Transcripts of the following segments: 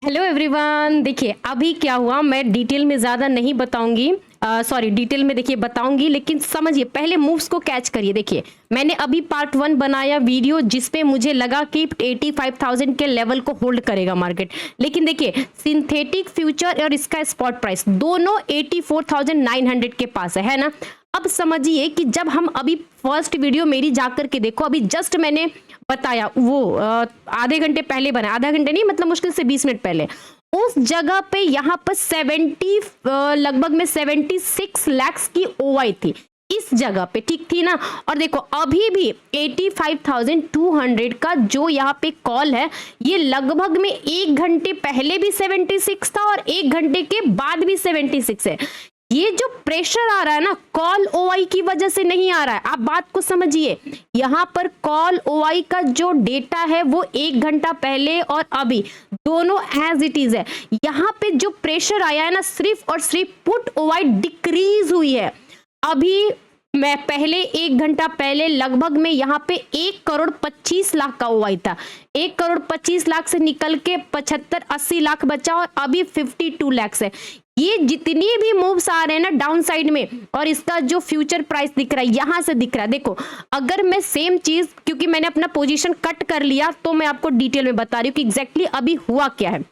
Hello everyone. देखिए अभी क्या हुआ, मैं डिटेल में ज़्यादा नहीं बताऊंगी, सॉरी डिटेल में देखिए बताऊंगी, लेकिन समझिए पहले मूव्स को कैच करिए। देखिए मैंने अभी पार्ट 1 बनाया वीडियो जिसपे मुझे लगा कि 85,000 के लेवल को होल्ड करेगा मार्केट, लेकिन देखिए सिंथेटिक फ्यूचर और इसका स्पॉट प्राइस दोनों 84,900 के पास है ना। अब समझिए कि जब हम अभी फर्स्ट वीडियो मेरी जाकर के देखो, अभी जस्ट मैंने बताया वो आधे घंटे पहले बना, आधा घंटे नहीं मतलब मुश्किल से 20 मिनट पहले, उस जगह पे यहाँ पर 70 लगभग में 76 लाख की ओवाई थी इस जगह पे, ठीक थी ना। और देखो अभी भी 85,200 का जो यहाँ पे कॉल है, ये लगभग में 1 घंटे पहले भी 76 था और 1 घंटे के बाद भी 76 है। ये जो प्रेशर आ रहा है ना, कॉल ओआई की वजह से नहीं आ रहा है। आप बात को समझिए, यहाँ पर कॉल ओआई का जो डेटा है वो 1 घंटा पहले और अभी दोनों एज इट इज है। यहाँ पे जो प्रेशर आया है ना, सिर्फ और सिर्फ पुट ओआई डिक्रीज हुई है। अभी मैं पहले 1 घंटा पहले लगभग में यहाँ पे 1,25,00,000 का ओआई था, 1,25,00,000 से निकल के 75-80 लाख बचा और अभी 52 लाख है। ये जितनी भी मूव्स आ रहे हैं ना डाउन साइड में, और इसका जो फ्यूचर प्राइस दिख रहा है यहां से दिख रहा है। देखो अगर मैं सेम चीज, क्योंकि मैंने अपना पोजीशन कट कर लिया तो मैं आपको डिटेल में बता रही हूँ कि एग्जैक्टली अभी हुआ क्या है।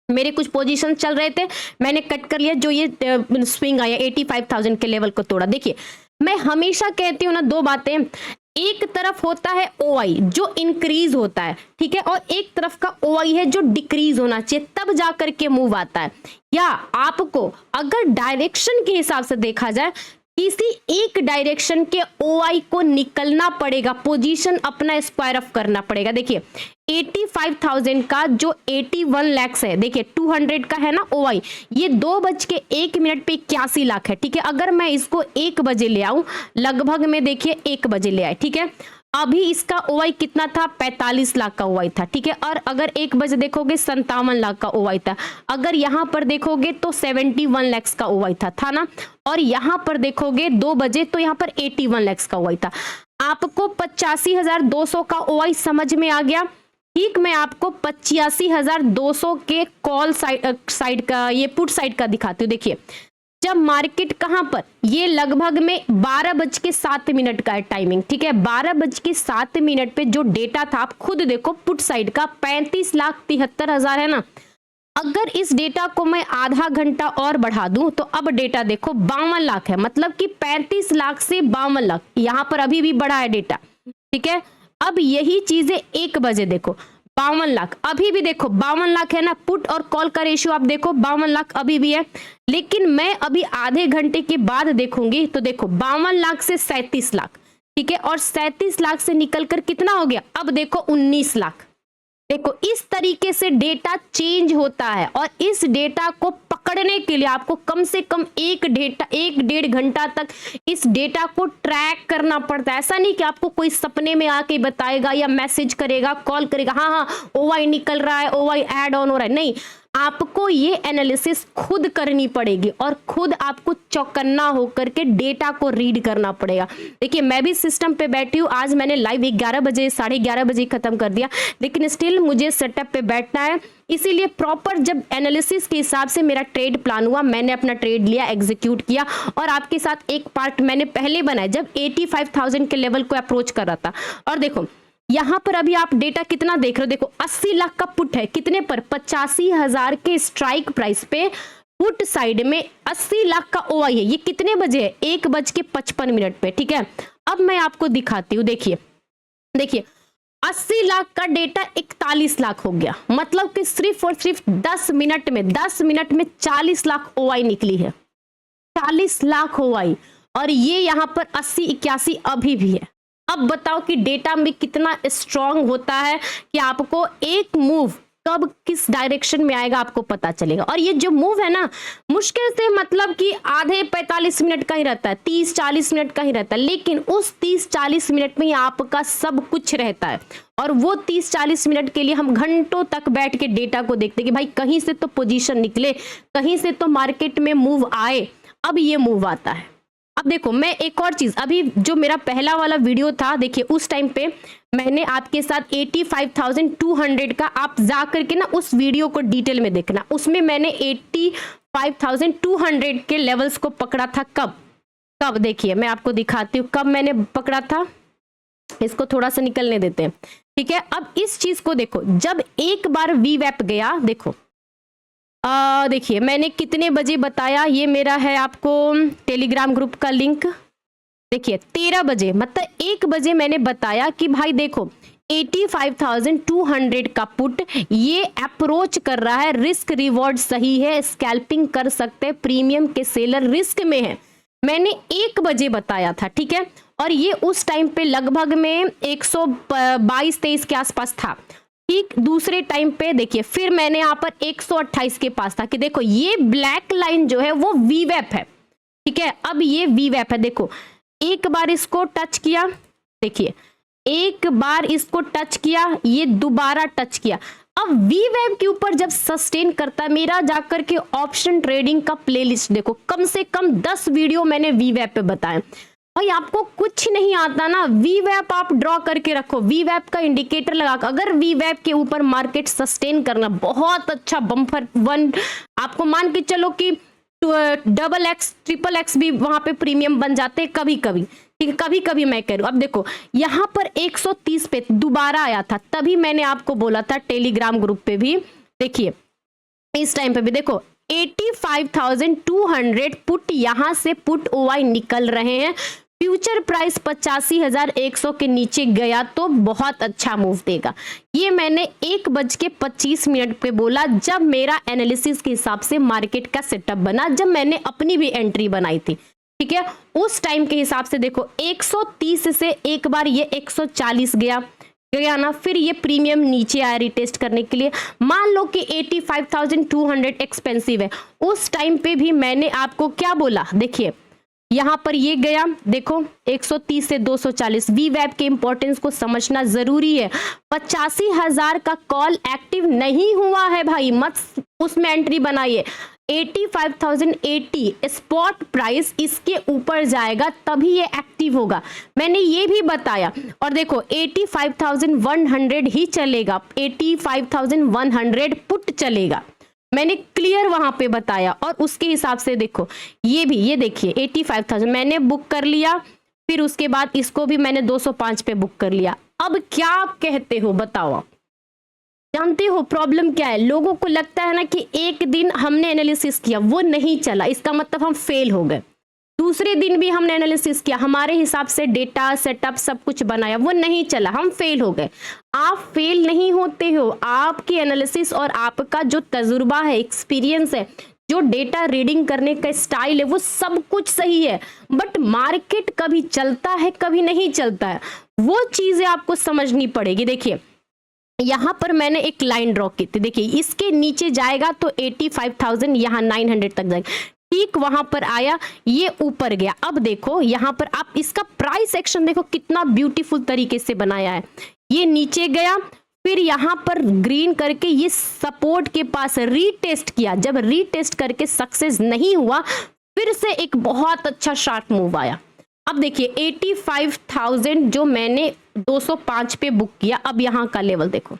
मेरे कुछ पोजीशन चल रहे थे, मैंने कट कर लिया, जो ये स्विंग आया 85,000 के लेवल को तोड़ा। देखिए मैं हमेशा कहती हूँ ना दो बातें, एक तरफ होता है ओआई जो इंक्रीज होता है, ठीक है, और एक तरफ का ओआई है जो डिक्रीज होना चाहिए, तब जाकर के मूव आता है। या आपको अगर डायरेक्शन के हिसाब से देखा जाए, किसी एक डायरेक्शन के ओआई को निकलना पड़ेगा, पोजीशन अपना स्क्वायर ऑफ करना पड़ेगा। देखिए 85,000 का जो 81 लाख है, देखिए 200 का है ना ओआई, ये 2:01 पे 81 लाख है, ठीक है। अगर मैं इसको 1 बजे ले आऊं, लगभग में देखिए 1 बजे ले आए, ठीक है, अभी इसका ओआई कितना था, 45 लाख का ओआई था, ठीक है। और अगर 1 बजे देखोगे 57 लाख का ओआई था, अगर यहाँ पर देखोगे तो 71 लाख का ओआई था ना। और यहाँ पर देखोगे 2 बजे तो यहाँ पर 81 लाख का ओआई था। आपको 85,200 का ओआई समझ में आ गया, ठीक। मैं आपको 85,200 के कॉल साइड का, ये पुट साइड का दिखाती हूँ। देखिए जब मार्केट कहां पर, ये लगभग में 12:07 का है टाइमिंग, ठीक है, 12:07 पे जो डेटा था आप खुद देखो, पुट साइड का 35,73,000 है ना। अगर इस डेटा को मैं आधा घंटा और बढ़ा दूं तो अब डेटा देखो 52 लाख है, मतलब कि 35 लाख से 52 लाख, यहां पर अभी भी बढ़ा है डेटा, ठीक है। अब यही चीजें 1 बजे देखो 52 लाख, अभी भी देखो 52 लाख है ना। पुट और कॉल का रेशियो आप देखो 52 लाख अभी भी है, लेकिन मैं अभी आधे घंटे के बाद देखूंगी तो देखो 52 लाख से 37 लाख, ठीक है, और 37 लाख से निकलकर कितना हो गया, अब देखो 19 लाख। देखो इस तरीके से डेटा चेंज होता है, और इस डेटा को पकड़ने के लिए आपको कम से कम 1-1.5 घंटा तक इस डेटा को ट्रैक करना पड़ता है। ऐसा नहीं कि आपको कोई सपने में आके बताएगा या मैसेज करेगा, कॉल करेगा, हाँ हाँ ओवाई निकल रहा है, ओवाई ऐड ऑन हो रहा है, नहीं, आपको ये एनालिसिस खुद करनी पड़ेगी और खुद आपको चौकन्ना होकर के डेटा को रीड करना पड़ेगा। देखिए मैं भी सिस्टम पे बैठी हूँ, आज मैंने लाइव 11 बजे 11:30 बजे खत्म कर दिया, लेकिन स्टिल मुझे सेटअप पे बैठना है, इसीलिए प्रॉपर जब एनालिसिस के हिसाब से मेरा ट्रेड प्लान हुआ, मैंने अपना ट्रेड लिया, एग्जीक्यूट किया, और आपके साथ एक पार्ट मैंने पहले बनाया जब 85,000 के लेवल को अप्रोच कर रहा था। और देखो यहां पर अभी आप डेटा कितना देख रहे हो, देखो 80 लाख का पुट है, कितने पर, 85,000 के स्ट्राइक प्राइस पे पुट साइड में 80 लाख का ओआई है। ये कितने बजे है, 1:55 पे, ठीक है। अब मैं आपको दिखाती हूँ, देखिए देखिए 80 लाख का डेटा 41 लाख हो गया, मतलब कि सिर्फ और सिर्फ 10 मिनट में 40 लाख ओआई निकली है, 40 लाख ओआई, और ये यहाँ पर 80-81 अभी भी है। अब बताओ कि डेटा में कितना स्ट्रांग होता है कि आपको एक मूव कब किस डायरेक्शन में आएगा आपको पता चलेगा। और ये जो मूव है ना, मुश्किल से मतलब कि आधे 45 मिनट का ही रहता है, 30-40 मिनट का ही रहता है, लेकिन उस 30-40 मिनट में ही आपका सब कुछ रहता है। और वो 30-40 मिनट के लिए हम घंटों तक बैठ के डेटा को देखते कि भाई कहीं से तो पोजीशन निकले, कहीं से तो मार्केट में मूव आए। अब ये मूव आता है, अब देखो मैं एक और चीज, अभी जो मेरा पहला वाला वीडियो था देखिए उस टाइम पे मैंने आपके साथ 85,200 का, आप जा करके ना उस वीडियो को डिटेल में देखना, उसमें मैंने 85,200 के लेवल्स को पकड़ा था। कब कब देखिए मैं आपको दिखाती हूँ कब मैंने पकड़ा था। इसको थोड़ा सा निकलने देते हैं, ठीक है। अब इस चीज को देखो, जब एक बार वीवैप गया, देखो देखिए मैंने कितने बजे बताया, ये मेरा है आपको टेलीग्राम ग्रुप का लिंक, देखिए 13 बजे, मतलब 1 बजे मैंने बताया कि भाई देखो 85,200 का पुट ये अप्रोच कर रहा है, रिस्क रिवॉर्ड सही है, स्कैल्पिंग कर सकते हैं, प्रीमियम के सेलर रिस्क में है, मैंने 1 बजे बताया था, ठीक है। और ये उस टाइम पे लगभग में 122-23 के आसपास था, ठीक। दूसरे टाइम पे देखिए फिर मैंने यहाँ पर 128 के पास था कि देखो ये ब्लैक लाइन जो है वो वीवैप है, ठीक है। अब ये वीवैप है, देखो एक बार इसको टच किया, देखिए एक बार इसको टच किया, ये दोबारा टच किया। अब वीवैप के ऊपर जब सस्टेन करता है, मेरा जाकर के ऑप्शन ट्रेडिंग का प्लेलिस्ट देखो, कम से कम 10 वीडियो मैंने वीवैप पे बताए। भाई आपको कुछ नहीं आता ना, वीवैप आप ड्रॉ करके रखो, वीवैप का इंडिकेटर लगा, अगर वीवैप के ऊपर मार्केट सस्टेन करना, बहुत अच्छा बम्पर वन, आपको मान के चलो कि XX, XXX भी वहां पे प्रीमियम बन जाते हैं कभी कभी, ठीक है, कभी कभी मैं कह रही हूं। अब देखो यहाँ पर 130 पे दोबारा आया था, तभी मैंने आपको बोला था टेलीग्राम ग्रुप पे भी, देखिए इस टाइम पे भी देखो 85,200 पुट, यहां से पुट OI निकल रहे हैं, फ्यूचर प्राइस 85,100 के नीचे गया तो बहुत अच्छा मूव देगा। ये मैंने 1:25 पे बोला, जब मेरा एनालिसिस के हिसाब से मार्केट का सेटअप बना, जब मैंने अपनी भी एंट्री बनाई थी, ठीक है। उस टाइम के हिसाब से देखो 130 से एक बार ये 140 गया ना, फिर ये प्रीमियम नीचे आया रिटेस्ट करने के लिए। मान लो कि 85,200 एक्सपेंसिव है, उस टाइम पे भी मैंने आपको क्या बोला, देखिए यहां पर ये गया, देखो 130 से 240, वीवैप के इंपॉर्टेंस को समझना जरूरी है। 85,000 का कॉल एक्टिव नहीं हुआ है भाई, मत उसमें एंट्री बनाइए। 85,080 स्पॉट प्राइस, इसके ऊपर जाएगा तभी ये एक्टिव होगा, मैंने ये भी बताया। और देखो 85,100 ही चलेगा, 85,100 पुट चलेगा, मैंने क्लियर वहां पे बताया। और उसके हिसाब से देखो ये भी, ये देखिए 85,000 मैंने बुक कर लिया, फिर उसके बाद इसको भी मैंने 205 पे बुक कर लिया। अब क्या आप कहते हो बताओ, आप जानते हो प्रॉब्लम क्या है, लोगों को लगता है ना कि एक दिन हमने एनालिसिस किया वो नहीं चला, इसका मतलब हम फेल हो गए। दूसरे दिन भी हमने एनालिसिस किया, हमारे हिसाब से डेटा सेटअप सब कुछ बनाया, वो नहीं चला, हम फेल हो गए। आप फेल नहीं होते हो, आपकी एनालिसिस और आपका जो तजुर्बा है, एक्सपीरियंस है, जो डेटा रीडिंग करने का स्टाइल है, वो सब कुछ सही है, बट मार्केट कभी चलता है कभी नहीं चलता है, वो चीजें आपको समझनी पड़ेगी। देखिए यहां पर मैंने एक लाइन ड्रॉ की थी, देखिए इसके नीचे जाएगा तो 85,000, यहाँ 900 तक जाएगा, ठीक वहां पर आया, ये ऊपर गया। अब देखो यहां पर आप इसका प्राइस एक्शन देखो कितना ब्यूटीफुल तरीके से बनाया है, ये नीचे गया, फिर यहां पर ग्रीन करके ये सपोर्ट के पास रीटेस्ट किया, जब रीटेस्ट करके सक्सेस नहीं हुआ, फिर से एक बहुत अच्छा शार्ट मूव आया। अब देखिए 85,000 जो मैंने 205 पे बुक किया, अब यहां का लेवल देखो,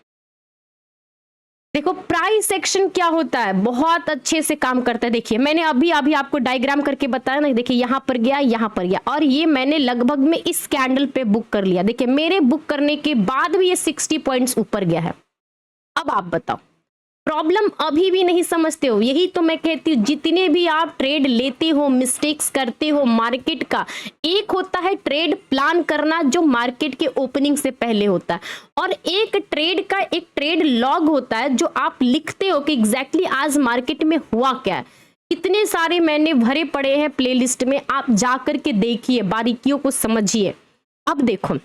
देखो प्राइस सेक्शन क्या होता है, बहुत अच्छे से काम करता है। देखिए मैंने अभी आपको डायग्राम करके बताया ना, देखिए यहाँ पर गया, यहाँ पर गया, और ये मैंने लगभग में इस कैंडल पे बुक कर लिया। देखिए मेरे बुक करने के बाद भी ये 60 पॉइंट्स ऊपर गया है। अब आप बताओ प्रॉब्लम अभी भी नहीं समझते हो, यही तो मैं कहती हूँ, जितने भी आप ट्रेड लेते हो, मिस्टेक्स करते हो मार्केट का, एक होता है ट्रेड प्लान करना जो मार्केट के ओपनिंग से पहले होता है, और एक ट्रेड का एक ट्रेड लॉग होता है जो आप लिखते हो कि एग्जैक्टली आज मार्केट में हुआ क्या है। कितने सारे मैंने भरे पड़े हैं प्लेलिस्ट में, आप जाकर के देखिए, बारीकियों को समझिए। अब देखो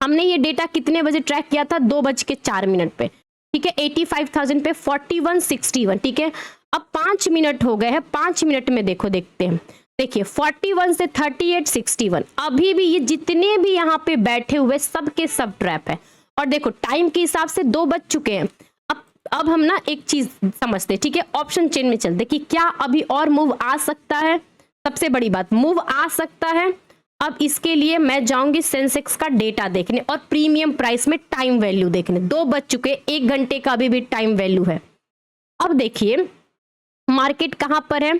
हमने ये डेटा कितने बजे ट्रैक किया था, 2:04 पे, ठीक है, 85,000 पे 4161, ठीक है। अब 5 मिनट हो गए हैं, 5 मिनट में देखो देखते हैं, देखिए 41 से 3861, अभी भी ये जितने भी यहाँ पे बैठे हुए सबके सब ट्रैप है। और देखो टाइम के हिसाब से 2 बज चुके हैं। अब हम ना एक चीज समझते, ठीक है, ऑप्शन चेन में चलते कि क्या अभी और मूव आ सकता है। सबसे बड़ी बात, मूव आ सकता है। अब इसके लिए मैं जाऊंगी सेंसेक्स का डेटा देखने और प्रीमियम प्राइस में टाइम वैल्यू देखने। 2 बज चुके, 1 घंटे का अभी भी टाइम वैल्यू है। अब देखिए मार्केट कहां पर है,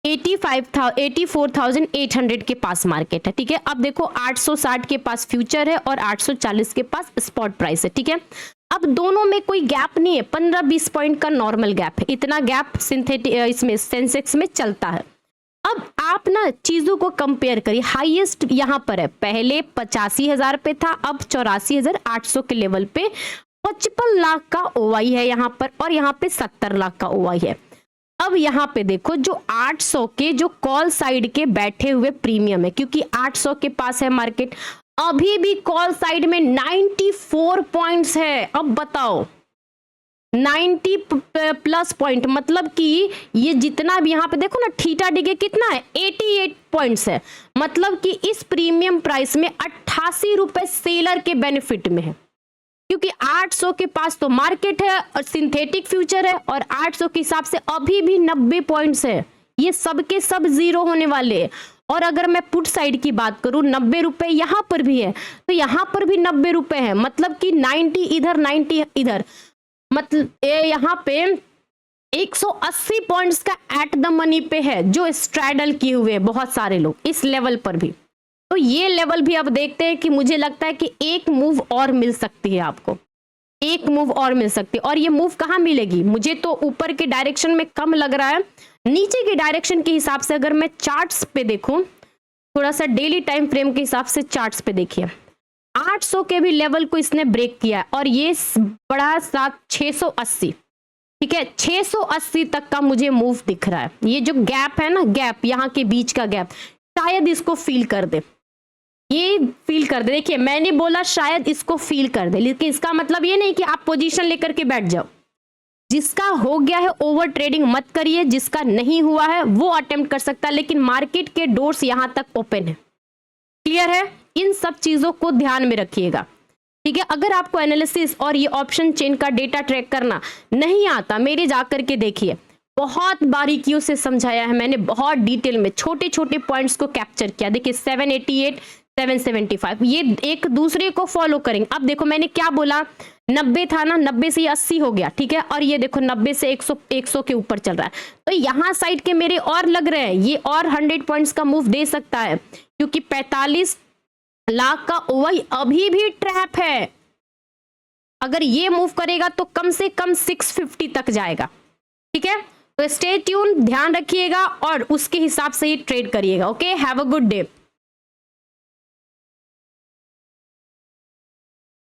84,800 के पास मार्केट है, ठीक है। अब देखो 860 के पास फ्यूचर है और 840 के पास स्पॉट प्राइस है, ठीक है। अब दोनों में कोई गैप नहीं है, 15-20 पॉइंट का नॉर्मल गैप है, इतना गैप सिंथेटिक इसमें सेंसेक्स में चलता है। अब आप ना चीजों को कंपेयर करिए, हाईएस्ट यहां पर है, पहले 85,000 पे था, अब 84,800 के लेवल पे 55 लाख का ओवाई है यहां पर, और यहां पे 70 लाख का ओवाई है। अब यहां पे देखो जो 800 के जो कॉल साइड के बैठे हुए प्रीमियम है, क्योंकि 800 के पास है मार्केट, अभी भी कॉल साइड में 94 पॉइंट्स है। अब बताओ 90 प्लस पॉइंट, मतलब कि ये जितना भी यहाँ पे देखो ना थीटा डिगे कितना है, 88 पॉइंट्स है। मतलब कि इस प्रीमियम प्राइस में 88 रुपए सेलर के बेनिफिट में है, क्योंकि 800 के पास तो मार्केट है और सिंथेटिक फ्यूचर है, और 800 के हिसाब से अभी भी 90 पॉइंट्स है। ये सबके सब जीरो होने वाले हैं। और अगर मैं पुट साइड की बात करूं, 90 रुपए यहां पर भी है, तो यहां पर भी 90 रुपए है, मतलब कि 90 इधर 90 इधर, मतलब यहाँ पे 180 पॉइंट्स का एट द मनी पे है, जो स्ट्रैडल किए हुए हैं बहुत सारे लोग इस लेवल पर भी। तो ये लेवल भी अब देखते हैं कि मुझे लगता है कि एक मूव और मिल सकती है, आपको एक मूव और मिल सकती है। और ये मूव कहाँ मिलेगी, मुझे तो ऊपर के डायरेक्शन में कम लग रहा है। नीचे के डायरेक्शन के हिसाब से अगर मैं चार्ट्स पे देखूं, थोड़ा सा डेली टाइम फ्रेम के हिसाब से चार्ट्स पे देखिए, 800 के भी लेवल को इसने ब्रेक किया और ये बड़ा 680, ठीक है, 680 तक का मुझे मूव दिख रहा है। ये जो गैप है ना, गैप यहाँ के बीच का गैप, शायद इसको फील कर दे, ये फील कर दे। देखिए मैंने बोला शायद इसको फील कर दे, लेकिन इसका मतलब ये नहीं कि आप पोजीशन लेकर के बैठ जाओ। जिसका हो गया है ओवर ट्रेडिंग मत करिए, जिसका नहीं हुआ है वो अटेम्प्ट कर सकता है, लेकिन मार्केट के डोर्स यहां तक ओपन है। क्लियर है, इन सब चीजों को ध्यान में रखिएगा, ठीक है। अगर आपको एनालिसिस और ये ऑप्शन चेन का डेटा ट्रैक करना नहीं आता, मेरे जाकर के देखिए, बहुत बारीकियों से समझाया है मैंने, बहुत डिटेल में छोटे छोटे पॉइंट्स को कैप्चर किया। देखिए 788 775 ये एक दूसरे को फॉलो करेंगे। अब देखो मैंने क्या बोला, 90 था ना, 90 से 80 हो गया, ठीक है, और ये देखो 90 से 100 के ऊपर चल रहा है। तो यहाँ साइड के मेरे और लग रहे हैं, ये और 100 पॉइंट्स का मूव दे सकता है, क्योंकि 45 लाख का ओवाई अभी भी ट्रैप है। अगर ये मूव करेगा तो कम से कम 650 तक जाएगा, ठीक है। तो स्टे ट्यून, ध्यान रखिएगा और उसके हिसाब से ही ट्रेड करिएगा। Okay, have a good day.